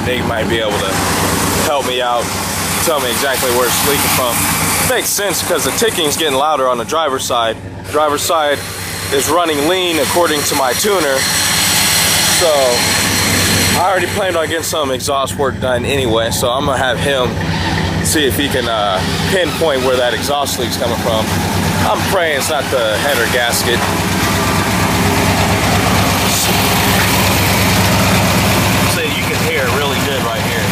they might be able to help me out, tell me exactly where it's leaking from. Makes sense because the ticking is getting louder on the driver's side. The driver's side is running lean according to my tuner. So I already planned on getting some exhaust work done anyway, so I'm gonna have him see if he can pinpoint where that exhaust leak's coming from. I'm praying it's not the header gasket. So you can hear it really good right here.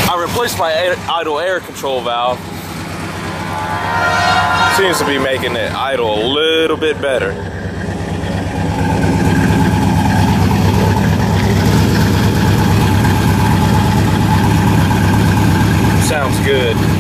I replaced my idle air control valve. Seems to be making it idle a little bit better. Sounds good.